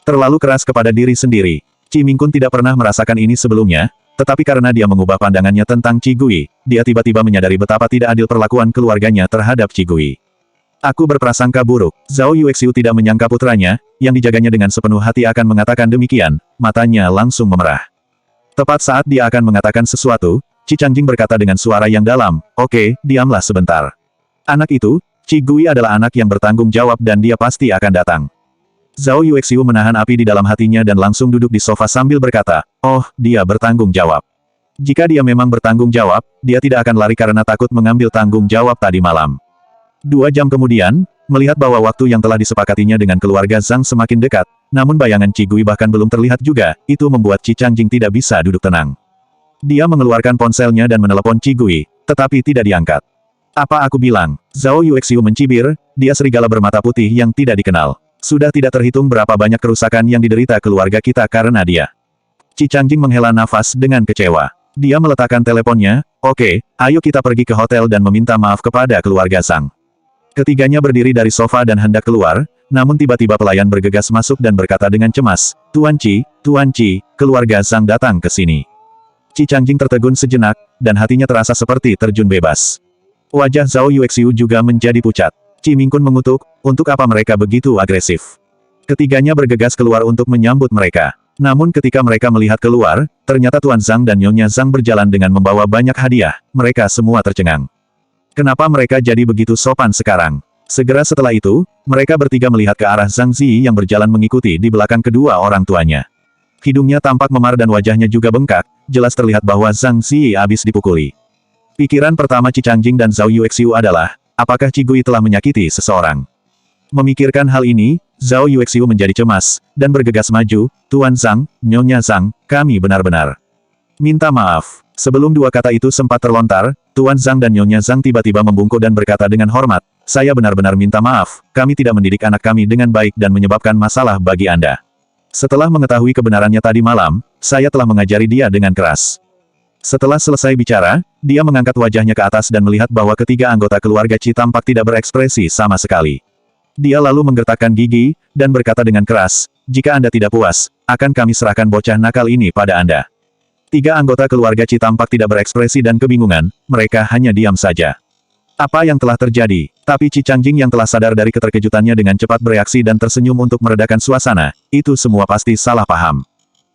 Terlalu keras kepada diri sendiri. Chi Mingkun tidak pernah merasakan ini sebelumnya, tetapi karena dia mengubah pandangannya tentang Chi Gui, dia tiba-tiba menyadari betapa tidak adil perlakuan keluarganya terhadap Chi Gui. Aku berprasangka buruk. Zhao Yuexiu tidak menyangka putranya, yang dijaganya dengan sepenuh hati akan mengatakan demikian, matanya langsung memerah. Tepat saat dia akan mengatakan sesuatu, Qi Changjing berkata dengan suara yang dalam, "Oke, diamlah sebentar. Anak itu, Chi Gui adalah anak yang bertanggung jawab dan dia pasti akan datang." Zhao Yuexiu menahan api di dalam hatinya dan langsung duduk di sofa sambil berkata, "Oh, dia bertanggung jawab. Jika dia memang bertanggung jawab, dia tidak akan lari karena takut mengambil tanggung jawab tadi malam." 2 jam kemudian, melihat bahwa waktu yang telah disepakatinya dengan keluarga Zhang semakin dekat, namun bayangan Chi Gui bahkan belum terlihat juga, itu membuat Qi Changjing tidak bisa duduk tenang. Dia mengeluarkan ponselnya dan menelepon Chi Gui, tetapi tidak diangkat. "Apa aku bilang?" Zhao Yuexiu mencibir, dia serigala bermata putih yang tidak dikenal. Sudah tidak terhitung berapa banyak kerusakan yang diderita keluarga kita karena dia. Qi Changjing menghela nafas dengan kecewa. Dia meletakkan teleponnya, "Oke, ayo kita pergi ke hotel dan meminta maaf kepada keluarga Zhang." Ketiganya berdiri dari sofa dan hendak keluar, namun tiba-tiba pelayan bergegas masuk dan berkata dengan cemas, Tuan Qi, keluarga Zhang datang ke sini." Qi Changjing tertegun sejenak, dan hatinya terasa seperti terjun bebas. Wajah Zhao Yuexiu juga menjadi pucat. Chi Mingkun mengutuk, untuk apa mereka begitu agresif? Ketiganya bergegas keluar untuk menyambut mereka. Namun ketika mereka melihat keluar, ternyata Tuan Zhang dan Nyonya Zhang berjalan dengan membawa banyak hadiah, mereka semua tercengang. Kenapa mereka jadi begitu sopan sekarang? Segera setelah itu, mereka bertiga melihat ke arah Zhang Ziyi yang berjalan mengikuti di belakang kedua orang tuanya. Hidungnya tampak memar dan wajahnya juga bengkak, jelas terlihat bahwa Zhang Ziyi habis dipukuli. Pikiran pertama Qi Changjing dan Zhao Yuexiu adalah, apakah Chi Gui telah menyakiti seseorang? Memikirkan hal ini, Zhao Yuexiu menjadi cemas, dan bergegas maju, Tuan Zhang, Nyonya Zhang, kami benar-benar minta maaf. Sebelum 2 kata itu sempat terlontar, Tuan Zhang dan Nyonya Zhang tiba-tiba membungkuk dan berkata dengan hormat, "Saya benar-benar minta maaf, kami tidak mendidik anak kami dengan baik dan menyebabkan masalah bagi Anda. Setelah mengetahui kebenarannya tadi malam, saya telah mengajari dia dengan keras." Setelah selesai bicara, dia mengangkat wajahnya ke atas dan melihat bahwa ketiga anggota keluarga Qi tampak tidak berekspresi sama sekali. Dia lalu menggertakkan gigi, dan berkata dengan keras, "Jika Anda tidak puas, akan kami serahkan bocah nakal ini pada Anda." 3 anggota keluarga Qi tampak tidak berekspresi dan kebingungan, mereka hanya diam saja. Apa yang telah terjadi? Tapi Qi Changjing yang telah sadar dari keterkejutannya dengan cepat bereaksi dan tersenyum untuk meredakan suasana, itu semua pasti salah paham.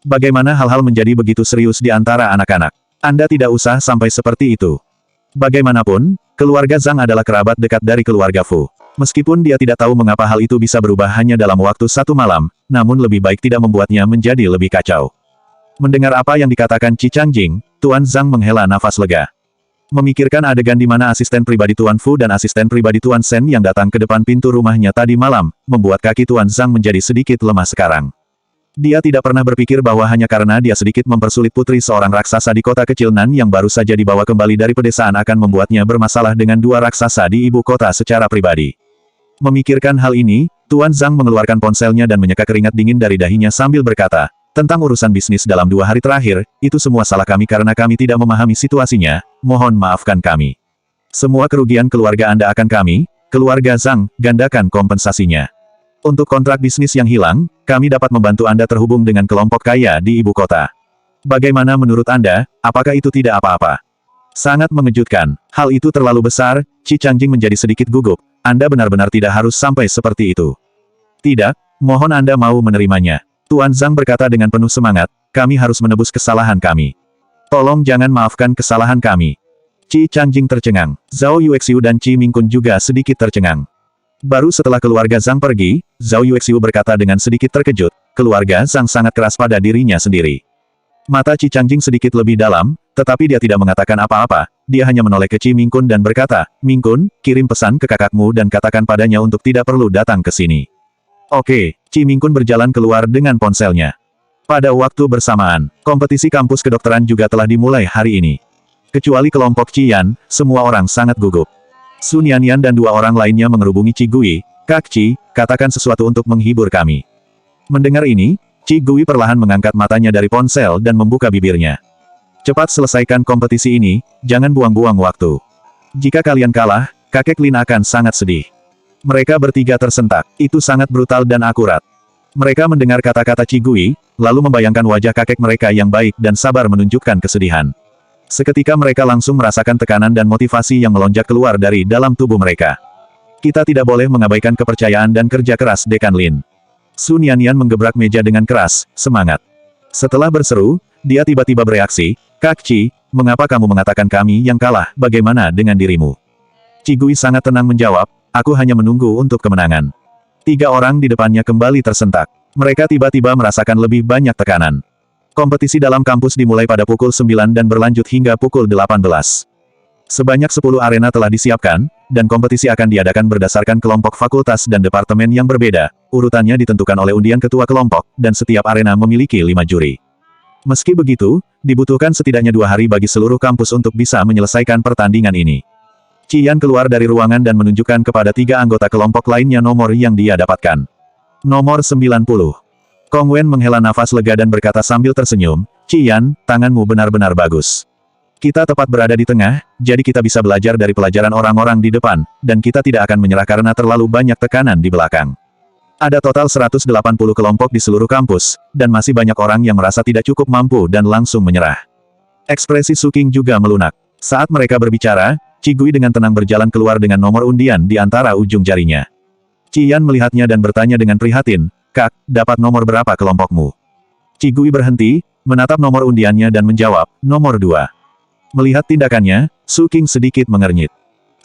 Bagaimana hal-hal menjadi begitu serius di antara anak-anak? Anda tidak usah sampai seperti itu. Bagaimanapun, keluarga Zhang adalah kerabat dekat dari keluarga Fu. Meskipun dia tidak tahu mengapa hal itu bisa berubah hanya dalam waktu 1 malam, namun lebih baik tidak membuatnya menjadi lebih kacau. Mendengar apa yang dikatakan Qi Changjing, Tuan Zhang menghela nafas lega. Memikirkan adegan di mana asisten pribadi Tuan Fu dan asisten pribadi Tuan Shen yang datang ke depan pintu rumahnya tadi malam, membuat kaki Tuan Zhang menjadi sedikit lemah sekarang. Dia tidak pernah berpikir bahwa hanya karena dia sedikit mempersulit putri seorang raksasa di kota kecil Nan yang baru saja dibawa kembali dari pedesaan akan membuatnya bermasalah dengan 2 raksasa di ibu kota secara pribadi. Memikirkan hal ini, Tuan Zhang mengeluarkan ponselnya dan menyeka keringat dingin dari dahinya sambil berkata, "Tentang urusan bisnis dalam 2 hari terakhir, itu semua salah kami karena kami tidak memahami situasinya, mohon maafkan kami. Semua kerugian keluarga Anda akan kami, keluarga Zhang, gandakan kompensasinya. Untuk kontrak bisnis yang hilang, kami dapat membantu Anda terhubung dengan kelompok kaya di ibu kota. Bagaimana menurut Anda, apakah itu tidak apa-apa?" Sangat mengejutkan, hal itu terlalu besar, Qi Changjing menjadi sedikit gugup, Anda benar-benar tidak harus sampai seperti itu. Tidak, mohon Anda mau menerimanya. Tuan Zhang berkata dengan penuh semangat, kami harus menebus kesalahan kami. Tolong jangan maafkan kesalahan kami. Qi Changjing tercengang. Zhao Yuexiu dan Qi Mingkun juga sedikit tercengang. Baru setelah keluarga Zhang pergi, Zhao Yuexiu berkata dengan sedikit terkejut, keluarga Zhang sangat keras pada dirinya sendiri. Mata Qi Changjing sedikit lebih dalam, tetapi dia tidak mengatakan apa-apa, dia hanya menoleh ke Qi Mingkun dan berkata, Mingkun, kirim pesan ke kakakmu dan katakan padanya untuk tidak perlu datang ke sini. Oke, Qi Mingkun berjalan keluar dengan ponselnya. Pada waktu bersamaan, kompetisi kampus kedokteran juga telah dimulai hari ini. Kecuali kelompok Qian, semua orang sangat gugup. Sun Yanyan dan 2 orang lainnya mengerubungi Qi Gui, Kak Qi, katakan sesuatu untuk menghibur kami. Mendengar ini, Qi Gui perlahan mengangkat matanya dari ponsel dan membuka bibirnya. Cepat selesaikan kompetisi ini, jangan buang-buang waktu. Jika kalian kalah, kakek Lin akan sangat sedih. Mereka bertiga tersentak. Itu sangat brutal dan akurat. Mereka mendengar kata-kata Qigui, lalu membayangkan wajah kakek mereka yang baik dan sabar menunjukkan kesedihan. Seketika mereka langsung merasakan tekanan dan motivasi yang melonjak keluar dari dalam tubuh mereka. Kita tidak boleh mengabaikan kepercayaan dan kerja keras Dekan Lin. Sun Yanyan menggebrak meja dengan keras, semangat. Setelah berseru, dia tiba-tiba bereaksi, Kak Qi, mengapa kamu mengatakan kami yang kalah, bagaimana dengan dirimu? Qigui sangat tenang menjawab, aku hanya menunggu untuk kemenangan. 3 orang di depannya kembali tersentak. Mereka tiba-tiba merasakan lebih banyak tekanan. Kompetisi dalam kampus dimulai pada pukul 9 dan berlanjut hingga pukul 18. Sebanyak 10 arena telah disiapkan, dan kompetisi akan diadakan berdasarkan kelompok fakultas dan departemen yang berbeda. Urutannya ditentukan oleh undian ketua kelompok, dan setiap arena memiliki 5 juri. Meski begitu, dibutuhkan setidaknya 2 hari bagi seluruh kampus untuk bisa menyelesaikan pertandingan ini. Qian keluar dari ruangan dan menunjukkan kepada 3 anggota kelompok lainnya nomor yang dia dapatkan. Nomor 90. Kong Wen menghela nafas lega dan berkata sambil tersenyum, Qian, tanganmu benar-benar bagus. Kita tepat berada di tengah, jadi kita bisa belajar dari pelajaran orang-orang di depan, dan kita tidak akan menyerah karena terlalu banyak tekanan di belakang. Ada total 180 kelompok di seluruh kampus, dan masih banyak orang yang merasa tidak cukup mampu dan langsung menyerah. Ekspresi Su King juga melunak. Saat mereka berbicara, Qigui dengan tenang berjalan keluar dengan nomor undian di antara ujung jarinya. Qian melihatnya dan bertanya dengan prihatin, Kak, dapat nomor berapa kelompokmu? Qigui berhenti, menatap nomor undiannya dan menjawab, nomor 2. Melihat tindakannya, Su King sedikit mengernyit.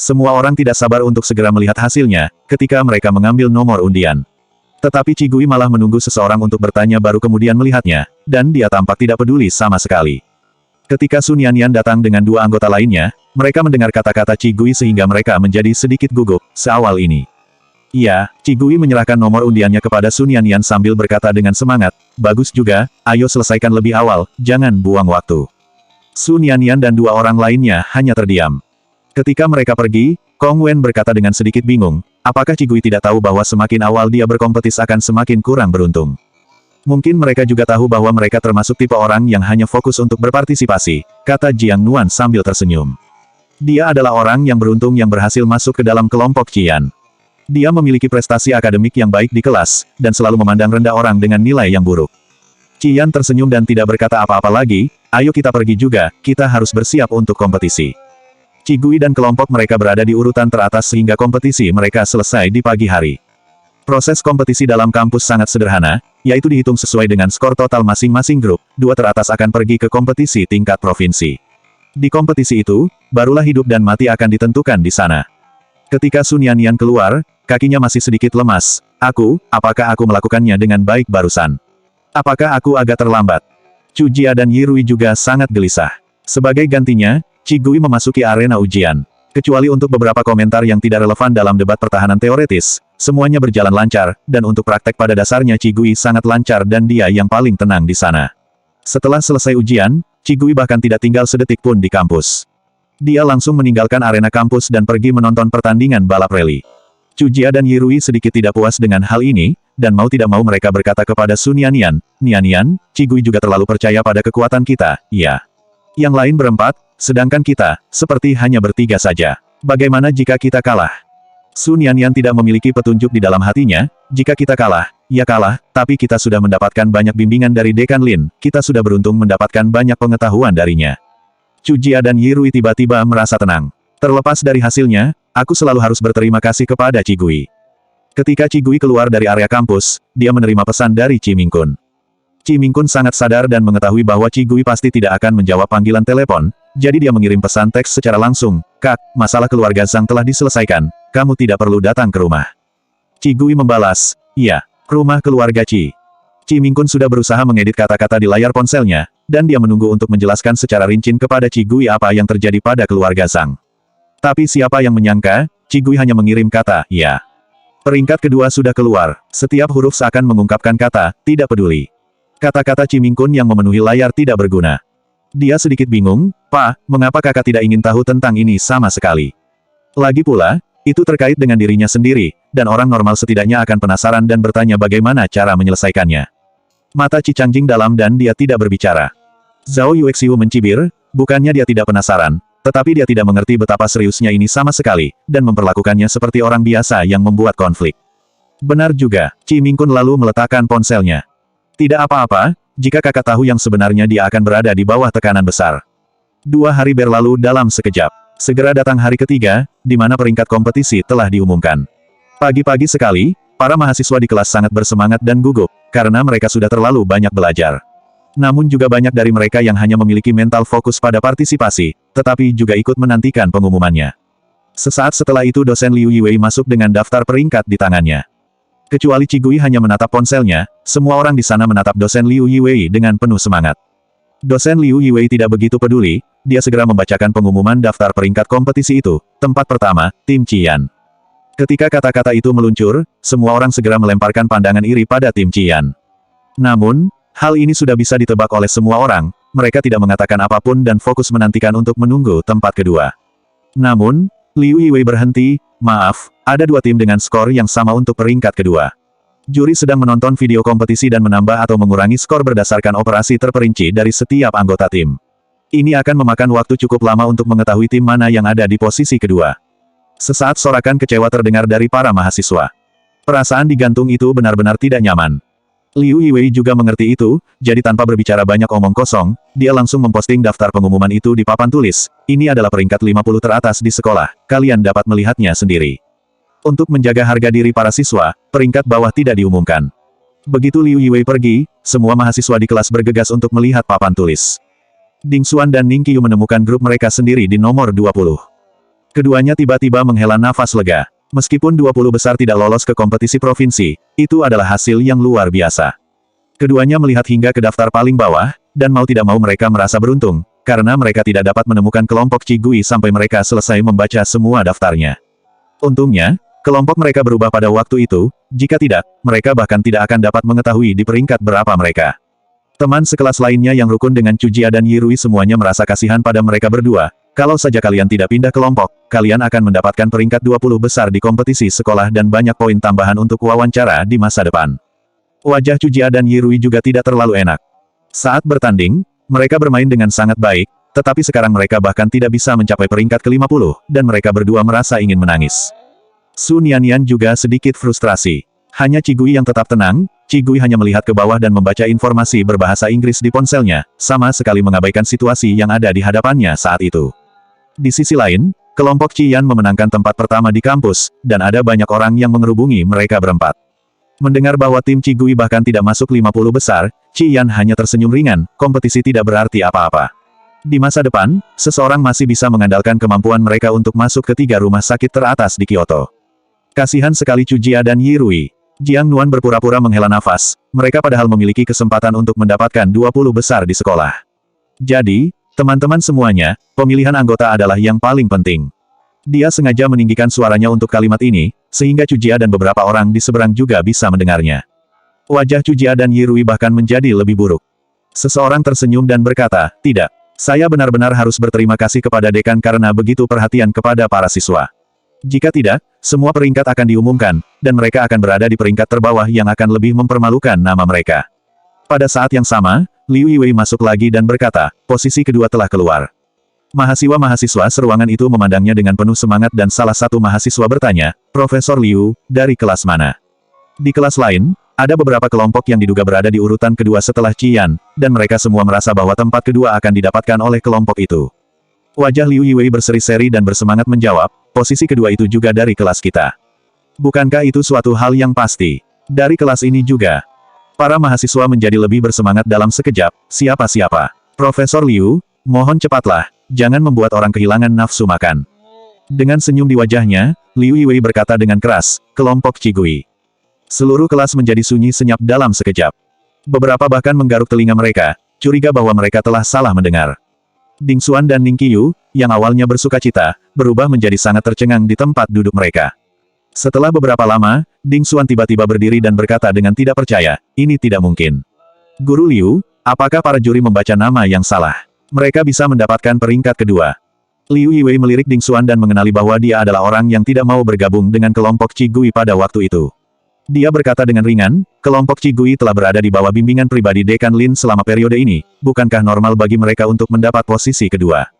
Semua orang tidak sabar untuk segera melihat hasilnya, ketika mereka mengambil nomor undian. Tetapi Qigui malah menunggu seseorang untuk bertanya baru kemudian melihatnya, dan dia tampak tidak peduli sama sekali. Ketika Sun Yanyan datang dengan 2 anggota lainnya, mereka mendengar kata-kata Qigui sehingga mereka menjadi sedikit gugup, seawal ini. Iya, Qigui menyerahkan nomor undiannya kepada Sun Yanyan sambil berkata dengan semangat, bagus juga, ayo selesaikan lebih awal, jangan buang waktu. Sun Yanyan dan 2 orang lainnya hanya terdiam. Ketika mereka pergi, Kong Wen berkata dengan sedikit bingung, apakah Qigui tidak tahu bahwa semakin awal dia berkompetisi akan semakin kurang beruntung? Mungkin mereka juga tahu bahwa mereka termasuk tipe orang yang hanya fokus untuk berpartisipasi, kata Jiang Nuan sambil tersenyum. Dia adalah orang yang beruntung yang berhasil masuk ke dalam kelompok Qian. Dia memiliki prestasi akademik yang baik di kelas, dan selalu memandang rendah orang dengan nilai yang buruk. Qian tersenyum dan tidak berkata apa-apa lagi, ayo kita pergi juga, kita harus bersiap untuk kompetisi. Qigui dan kelompok mereka berada di urutan teratas sehingga kompetisi mereka selesai di pagi hari. Proses kompetisi dalam kampus sangat sederhana, yaitu dihitung sesuai dengan skor total masing-masing grup, 2 teratas akan pergi ke kompetisi tingkat provinsi. Di kompetisi itu, barulah hidup dan mati akan ditentukan di sana. Ketika Sun Yanyan keluar, kakinya masih sedikit lemas. Apakah aku melakukannya dengan baik barusan? Apakah aku agak terlambat? Chu Jia dan Yi Rui juga sangat gelisah. Sebagai gantinya, Qigui memasuki arena ujian. Kecuali untuk beberapa komentar yang tidak relevan dalam debat pertahanan teoretis, semuanya berjalan lancar, dan untuk praktek pada dasarnya Qigui sangat lancar dan dia yang paling tenang di sana. Setelah selesai ujian, Qigui bahkan tidak tinggal sedetik pun di kampus. Dia langsung meninggalkan arena kampus dan pergi menonton pertandingan balap rally. Chu Jia dan Yi Rui sedikit tidak puas dengan hal ini, dan mau tidak mau mereka berkata kepada Sun Yanyan, Nian, Qigui juga terlalu percaya pada kekuatan kita, ya. Yang lain berempat, sedangkan kita, seperti hanya bertiga saja. Bagaimana jika kita kalah? Sun Yanyan tidak memiliki petunjuk di dalam hatinya, jika kita kalah, ya kalah, tapi kita sudah mendapatkan banyak bimbingan dari Dekan Lin, kita sudah beruntung mendapatkan banyak pengetahuan darinya. Chu Jia dan Yi Rui tiba-tiba merasa tenang. Terlepas dari hasilnya, aku selalu harus berterima kasih kepada Qigui. Ketika Qigui keluar dari area kampus, dia menerima pesan dari Qi Mingkun. Qi Mingkun sangat sadar dan mengetahui bahwa Qigui pasti tidak akan menjawab panggilan telepon, jadi dia mengirim pesan teks secara langsung, Kak, masalah keluarga Zhang telah diselesaikan, kamu tidak perlu datang ke rumah. Qigui membalas, iya, rumah keluarga Qi. Qi Mingkun sudah berusaha mengedit kata-kata di layar ponselnya, dan dia menunggu untuk menjelaskan secara rinci kepada Qigui apa yang terjadi pada keluarga Zhang. Tapi siapa yang menyangka, Qigui hanya mengirim kata, ya. Peringkat kedua sudah keluar, setiap huruf seakan mengungkapkan kata, tidak peduli. Kata-kata Qi Mingkun yang memenuhi layar tidak berguna. Dia sedikit bingung, Pak, mengapa kakak tidak ingin tahu tentang ini sama sekali? Lagi pula, itu terkait dengan dirinya sendiri, dan orang normal setidaknya akan penasaran dan bertanya bagaimana cara menyelesaikannya. Mata Qi Changjing dalam dan dia tidak berbicara. Zhao Yuexiu mencibir, bukannya dia tidak penasaran, Tetapi dia tidak mengerti betapa seriusnya ini sama sekali, dan memperlakukannya seperti orang biasa yang membuat konflik. Benar juga, Chi Mingkun lalu meletakkan ponselnya. Tidak apa-apa, jika kakak tahu yang sebenarnya dia akan berada di bawah tekanan besar. 2 hari berlalu dalam sekejap. Segera datang hari ketiga, di mana peringkat kompetisi telah diumumkan. Pagi-pagi sekali, para mahasiswa di kelas sangat bersemangat dan gugup, karena mereka sudah terlalu banyak belajar. Namun juga banyak dari mereka yang hanya memiliki mental fokus pada partisipasi, tetapi juga ikut menantikan pengumumannya. Sesaat setelah itu dosen Liu Yiwei masuk dengan daftar peringkat di tangannya. Kecuali Qigui hanya menatap ponselnya, semua orang di sana menatap dosen Liu Yiwei dengan penuh semangat. Dosen Liu Yiwei tidak begitu peduli, dia segera membacakan pengumuman daftar peringkat kompetisi itu. Tempat pertama, Tim Qian. Ketika kata-kata itu meluncur, semua orang segera melemparkan pandangan iri pada Tim Qian. Namun, hal ini sudah bisa ditebak oleh semua orang, mereka tidak mengatakan apapun dan fokus menantikan untuk menunggu tempat kedua. Namun, Liu Yiwei berhenti, maaf, ada 2 tim dengan skor yang sama untuk peringkat kedua. Juri sedang menonton video kompetisi dan menambah atau mengurangi skor berdasarkan operasi terperinci dari setiap anggota tim. Ini akan memakan waktu cukup lama untuk mengetahui tim mana yang ada di posisi kedua. Sesaat sorakan kecewa terdengar dari para mahasiswa. Perasaan digantung itu benar-benar tidak nyaman. Liu Yiwei juga mengerti itu, jadi tanpa berbicara banyak omong kosong, dia langsung memposting daftar pengumuman itu di papan tulis. Ini adalah peringkat 50 teratas di sekolah, kalian dapat melihatnya sendiri. Untuk menjaga harga diri para siswa, peringkat bawah tidak diumumkan. Begitu Liu Yiwei pergi, semua mahasiswa di kelas bergegas untuk melihat papan tulis. Ding Xuan dan Ning Qiyu menemukan grup mereka sendiri di nomor 20. Keduanya tiba-tiba menghela nafas lega. Meskipun 20 besar tidak lolos ke kompetisi provinsi, itu adalah hasil yang luar biasa. Keduanya melihat hingga ke daftar paling bawah, dan mau tidak mau mereka merasa beruntung, karena mereka tidak dapat menemukan kelompok Qigui sampai mereka selesai membaca semua daftarnya. Untungnya, kelompok mereka berubah pada waktu itu, jika tidak, mereka bahkan tidak akan dapat mengetahui di peringkat berapa mereka. Teman sekelas lainnya yang rukun dengan Chu Jia dan Yi Rui semuanya merasa kasihan pada mereka berdua. Kalau saja kalian tidak pindah kelompok, kalian akan mendapatkan peringkat 20 besar di kompetisi sekolah dan banyak poin tambahan untuk wawancara di masa depan. Wajah Chu Jia dan Yi Rui juga tidak terlalu enak. Saat bertanding, mereka bermain dengan sangat baik, tetapi sekarang mereka bahkan tidak bisa mencapai peringkat ke-50, dan mereka berdua merasa ingin menangis. Su Nianyan juga sedikit frustrasi. Hanya Qigui yang tetap tenang, Qigui hanya melihat ke bawah dan membaca informasi berbahasa Inggris di ponselnya, sama sekali mengabaikan situasi yang ada di hadapannya saat itu. Di sisi lain, kelompok Qian memenangkan tempat pertama di kampus, dan ada banyak orang yang mengerubungi mereka berempat. Mendengar bahwa tim Qigui bahkan tidak masuk 50 besar, Qian hanya tersenyum ringan, kompetisi tidak berarti apa-apa. Di masa depan, seseorang masih bisa mengandalkan kemampuan mereka untuk masuk ke 3 rumah sakit teratas di Kyoto. Kasihan sekali Chu Jia dan Yi Rui. Jiang Nuan berpura-pura menghela nafas, mereka padahal memiliki kesempatan untuk mendapatkan 20 besar di sekolah. Jadi, teman-teman semuanya, pemilihan anggota adalah yang paling penting. Dia sengaja meninggikan suaranya untuk kalimat ini, sehingga Chu Jia dan beberapa orang di seberang juga bisa mendengarnya. Wajah Chu Jia dan Yi Rui bahkan menjadi lebih buruk. Seseorang tersenyum dan berkata, tidak, saya benar-benar harus berterima kasih kepada dekan karena begitu perhatian kepada para siswa. Jika tidak, semua peringkat akan diumumkan, dan mereka akan berada di peringkat terbawah yang akan lebih mempermalukan nama mereka. Pada saat yang sama, Liu Yiwei masuk lagi dan berkata, posisi kedua telah keluar. Mahasiswa-mahasiswa seruangan itu memandangnya dengan penuh semangat dan salah satu mahasiswa bertanya, Profesor Liu, dari kelas mana? Di kelas lain, ada beberapa kelompok yang diduga berada di urutan kedua setelah Qian, dan mereka semua merasa bahwa tempat kedua akan didapatkan oleh kelompok itu. Wajah Liu Yiwei berseri-seri dan bersemangat menjawab, posisi kedua itu juga dari kelas kita. Bukankah itu suatu hal yang pasti? Dari kelas ini juga. Para mahasiswa menjadi lebih bersemangat dalam sekejap, siapa-siapa. Profesor Liu, mohon cepatlah, jangan membuat orang kehilangan nafsu makan. Dengan senyum di wajahnya, Liu Yiwei berkata dengan keras, kelompok Qigui. Seluruh kelas menjadi sunyi senyap dalam sekejap. Beberapa bahkan menggaruk telinga mereka, curiga bahwa mereka telah salah mendengar. Ding Xuan dan Ning Qiyu, yang awalnya bersukacita, berubah menjadi sangat tercengang di tempat duduk mereka. Setelah beberapa lama, Ding Xuan tiba-tiba berdiri dan berkata dengan tidak percaya, ini tidak mungkin. Guru Liu, apakah para juri membaca nama yang salah? Mereka bisa mendapatkan peringkat kedua. Liu Yiwei melirik Ding Xuan dan mengenali bahwa dia adalah orang yang tidak mau bergabung dengan kelompok Qigui pada waktu itu. Dia berkata dengan ringan, kelompok Qigui telah berada di bawah bimbingan pribadi Dekan Lin selama periode ini, bukankah normal bagi mereka untuk mendapat posisi kedua?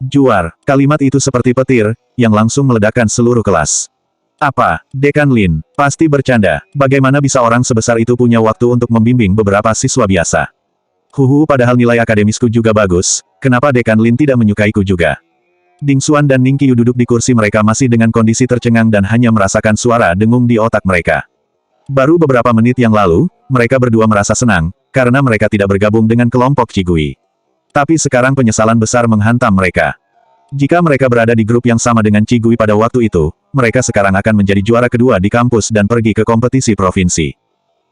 Juar, kalimat itu seperti petir, yang langsung meledakkan seluruh kelas. Apa, Dekan Lin, pasti bercanda, bagaimana bisa orang sebesar itu punya waktu untuk membimbing beberapa siswa biasa? Padahal nilai akademisku juga bagus, kenapa Dekan Lin tidak menyukaiku juga? Ding Xuan dan Ning Qiu duduk di kursi mereka masih dengan kondisi tercengang dan hanya merasakan suara dengung di otak mereka. Baru beberapa menit yang lalu, mereka berdua merasa senang, karena mereka tidak bergabung dengan kelompok Qigui. Tapi sekarang penyesalan besar menghantam mereka. Jika mereka berada di grup yang sama dengan Qigui pada waktu itu, mereka sekarang akan menjadi juara kedua di kampus dan pergi ke kompetisi provinsi.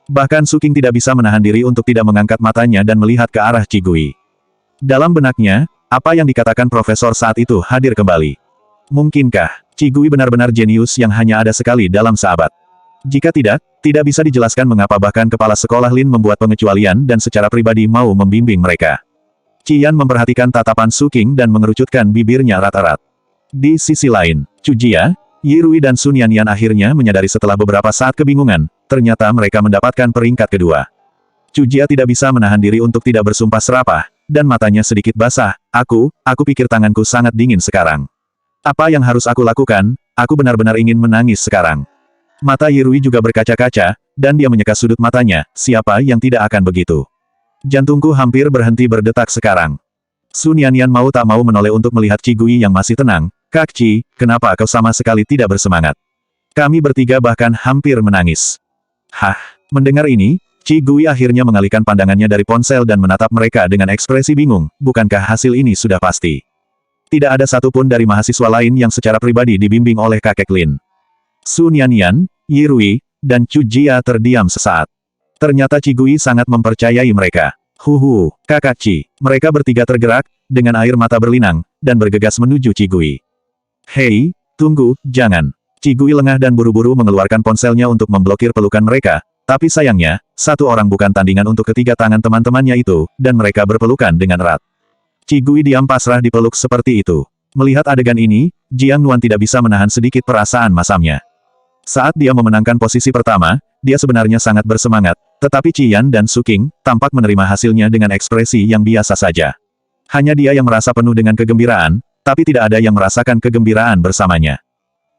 Bahkan Su Qing tidak bisa menahan diri untuk tidak mengangkat matanya dan melihat ke arah Qigui. Dalam benaknya, apa yang dikatakan profesor saat itu hadir kembali. Mungkinkah Qigui benar-benar jenius yang hanya ada sekali dalam seabad? Jika tidak bisa dijelaskan mengapa bahkan kepala sekolah Lin membuat pengecualian dan secara pribadi mau membimbing mereka. Qian memperhatikan tatapan Su Qing dan mengerucutkan bibirnya erat-erat. Di sisi lain, Chu Jia, Yi Rui dan Sun Yanyan akhirnya menyadari setelah beberapa saat kebingungan, ternyata mereka mendapatkan peringkat kedua. Chu Jia tidak bisa menahan diri untuk tidak bersumpah serapah, dan matanya sedikit basah. Aku pikir tanganku sangat dingin sekarang. Apa yang harus aku lakukan? Aku benar-benar ingin menangis sekarang. Mata Yi Rui juga berkaca-kaca, dan dia menyeka sudut matanya, siapa yang tidak akan begitu. Jantungku hampir berhenti berdetak sekarang. Sun Yanyan mau tak mau menoleh untuk melihat Qigui yang masih tenang. Kak Qi, kenapa kau sama sekali tidak bersemangat? Kami bertiga bahkan hampir menangis. Hah, mendengar ini, Qigui akhirnya mengalihkan pandangannya dari ponsel dan menatap mereka dengan ekspresi bingung, bukankah hasil ini sudah pasti? Tidak ada satupun dari mahasiswa lain yang secara pribadi dibimbing oleh kakek Lin. Sun Yanyan, Yi Rui, dan Chu Jia terdiam sesaat. Ternyata Qigui sangat mempercayai mereka. Kakak Qi. Mereka bertiga tergerak, dengan air mata berlinang, dan bergegas menuju Qigui. Hei, tunggu, jangan. Qigui lengah dan buru-buru mengeluarkan ponselnya untuk memblokir pelukan mereka, tapi sayangnya, satu orang bukan tandingan untuk ketiga tangan teman-temannya itu, dan mereka berpelukan dengan erat. Qigui diam pasrah dipeluk seperti itu. Melihat adegan ini, Jiang Nuan tidak bisa menahan sedikit perasaan masamnya. Saat dia memenangkan posisi pertama, dia sebenarnya sangat bersemangat, tetapi Qian dan Su Qing tampak menerima hasilnya dengan ekspresi yang biasa saja. Hanya dia yang merasa penuh dengan kegembiraan, tapi tidak ada yang merasakan kegembiraan bersamanya.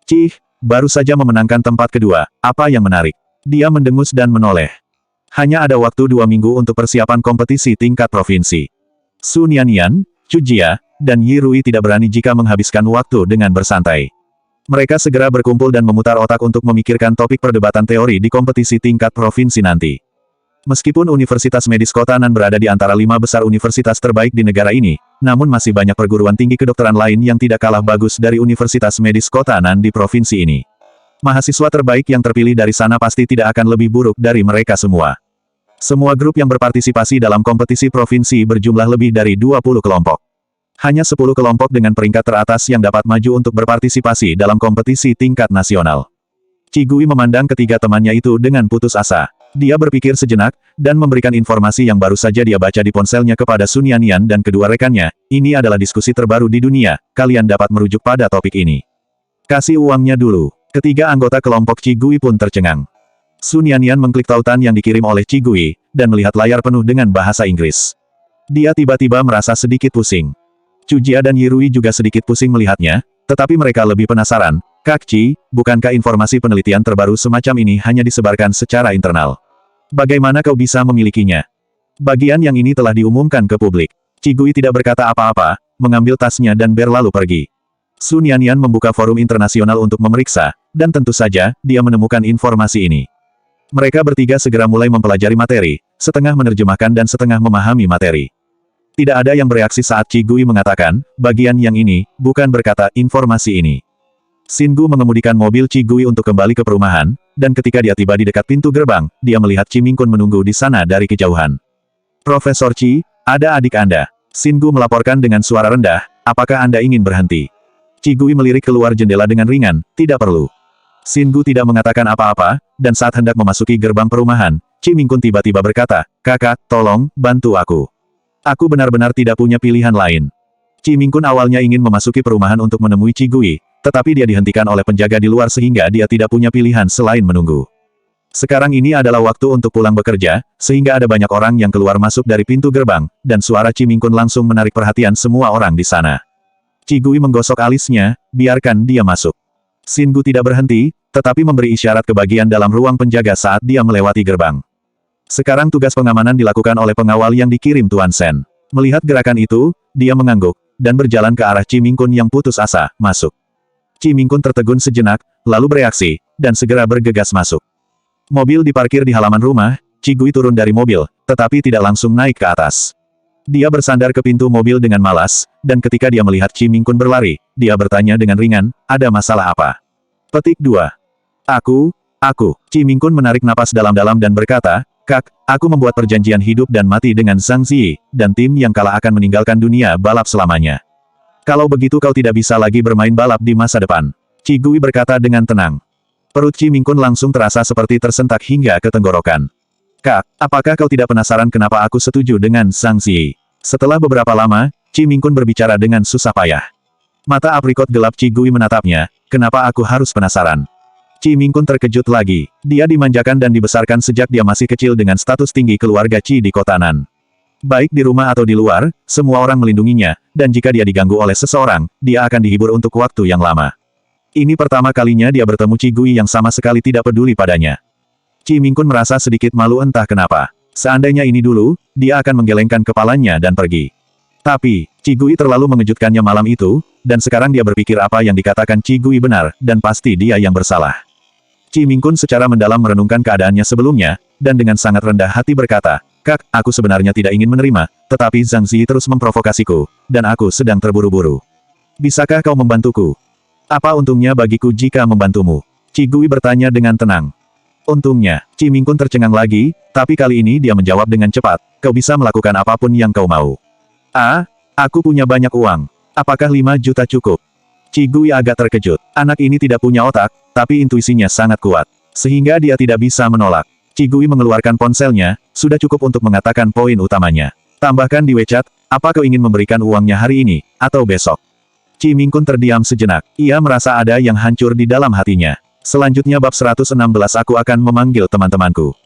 Cih, baru saja memenangkan tempat kedua, apa yang menarik? Dia mendengus dan menoleh. Hanya ada waktu 2 minggu untuk persiapan kompetisi tingkat provinsi. Sun Yanyan, Chu Jia, dan Yi Rui tidak berani jika menghabiskan waktu dengan bersantai. Mereka segera berkumpul dan memutar otak untuk memikirkan topik perdebatan teori di kompetisi tingkat provinsi nanti. Meskipun Universitas Medis Kota Nan berada di antara 5 besar universitas terbaik di negara ini, namun masih banyak perguruan tinggi kedokteran lain yang tidak kalah bagus dari Universitas Medis Kota Nan di provinsi ini. Mahasiswa terbaik yang terpilih dari sana pasti tidak akan lebih buruk dari mereka semua. Semua grup yang berpartisipasi dalam kompetisi provinsi berjumlah lebih dari 20 kelompok. Hanya 10 kelompok dengan peringkat teratas yang dapat maju untuk berpartisipasi dalam kompetisi tingkat nasional. Qigui memandang ketiga temannya itu dengan putus asa. Dia berpikir sejenak, dan memberikan informasi yang baru saja dia baca di ponselnya kepada Sun Yanyan dan kedua rekannya. Ini adalah diskusi terbaru di dunia, kalian dapat merujuk pada topik ini. Kasih uangnya dulu. Ketiga anggota kelompok Qigui pun tercengang. Sun Yanyan mengklik tautan yang dikirim oleh Qigui, dan melihat layar penuh dengan bahasa Inggris. Dia tiba-tiba merasa sedikit pusing. Chu Jia dan Yi Rui juga sedikit pusing melihatnya, tetapi mereka lebih penasaran. Kak Qi, bukankah informasi penelitian terbaru semacam ini hanya disebarkan secara internal? Bagaimana kau bisa memilikinya? Bagian yang ini telah diumumkan ke publik. Qigui tidak berkata apa-apa, mengambil tasnya dan berlalu pergi. Sun Yanyan membuka forum internasional untuk memeriksa, dan tentu saja, dia menemukan informasi ini. Mereka bertiga segera mulai mempelajari materi, setengah menerjemahkan dan setengah memahami materi. Tidak ada yang bereaksi saat Qigui mengatakan, bagian yang ini, bukan berkata informasi ini. Xingu mengemudikan mobil Qigui untuk kembali ke perumahan, dan ketika dia tiba di dekat pintu gerbang, dia melihat Qi Mingkun menunggu di sana dari kejauhan. Profesor Qi, ada adik Anda. Xingu melaporkan dengan suara rendah, apakah Anda ingin berhenti? Qigui melirik keluar jendela dengan ringan, tidak perlu. Xingu tidak mengatakan apa-apa, dan saat hendak memasuki gerbang perumahan, Qi Mingkun tiba-tiba berkata, kakak, tolong, bantu aku. Aku benar-benar tidak punya pilihan lain. Qi Mingkun awalnya ingin memasuki perumahan untuk menemui Qigui, tetapi dia dihentikan oleh penjaga di luar sehingga dia tidak punya pilihan selain menunggu. Sekarang ini adalah waktu untuk pulang bekerja, sehingga ada banyak orang yang keluar masuk dari pintu gerbang, dan suara Qi Mingkun langsung menarik perhatian semua orang di sana. Qigui menggosok alisnya, biarkan dia masuk. Xin Gu tidak berhenti, tetapi memberi isyarat ke bagian dalam ruang penjaga saat dia melewati gerbang. Sekarang tugas pengamanan dilakukan oleh pengawal yang dikirim Tuan Sen. Melihat gerakan itu, dia mengangguk, dan berjalan ke arah Chi Mingkun yang putus asa, masuk. Chi Mingkun tertegun sejenak, lalu bereaksi, dan segera bergegas masuk. Mobil diparkir di halaman rumah, Qigui turun dari mobil, tetapi tidak langsung naik ke atas. Dia bersandar ke pintu mobil dengan malas, dan ketika dia melihat Chi Mingkun berlari, dia bertanya dengan ringan, ada masalah apa? Petik 2. Aku. Chi Mingkun menarik napas dalam-dalam dan berkata, Kak, aku membuat perjanjian hidup dan mati dengan Zhang Ziyi, dan tim yang kalah akan meninggalkan dunia balap selamanya. Kalau begitu kau tidak bisa lagi bermain balap di masa depan. Qigui berkata dengan tenang. Perut Chi Mingkun langsung terasa seperti tersentak hingga ke tenggorokan. Kak, apakah kau tidak penasaran kenapa aku setuju dengan Zhang Ziyi? Setelah beberapa lama, Chi Mingkun berbicara dengan susah payah. Mata aprikot gelap Qigui menatapnya, kenapa aku harus penasaran? Chi Mingkun terkejut lagi. Dia dimanjakan dan dibesarkan sejak dia masih kecil dengan status tinggi keluarga Qi di kota Nan. Baik di rumah atau di luar, semua orang melindunginya, dan jika dia diganggu oleh seseorang, dia akan dihibur untuk waktu yang lama. Ini pertama kalinya dia bertemu Qigui yang sama sekali tidak peduli padanya. Chi Mingkun merasa sedikit malu entah kenapa. Seandainya ini dulu, dia akan menggelengkan kepalanya dan pergi. Tapi, Qigui terlalu mengejutkannya malam itu, dan sekarang dia berpikir apa yang dikatakan Qigui benar, dan pasti dia yang bersalah. Chi Mingkun secara mendalam merenungkan keadaannya sebelumnya, dan dengan sangat rendah hati berkata, Kak, aku sebenarnya tidak ingin menerima, tetapi Zhang Ziyi terus memprovokasiku, dan aku sedang terburu-buru. Bisakah kau membantuku? Apa untungnya bagiku jika membantumu? Qigui bertanya dengan tenang. Untungnya, Chi Mingkun tercengang lagi, tapi kali ini dia menjawab dengan cepat, kau bisa melakukan apapun yang kau mau. Aku punya banyak uang. Apakah 5 juta cukup? Qigui agak terkejut. Anak ini tidak punya otak, tapi intuisinya sangat kuat. Sehingga dia tidak bisa menolak. Qigui mengeluarkan ponselnya, sudah cukup untuk mengatakan poin utamanya. Tambahkan di WeChat, apa kau ingin memberikan uangnya hari ini, atau besok? Chi Mingkun terdiam sejenak. Ia merasa ada yang hancur di dalam hatinya. Selanjutnya bab 116 aku akan memanggil teman-temanku.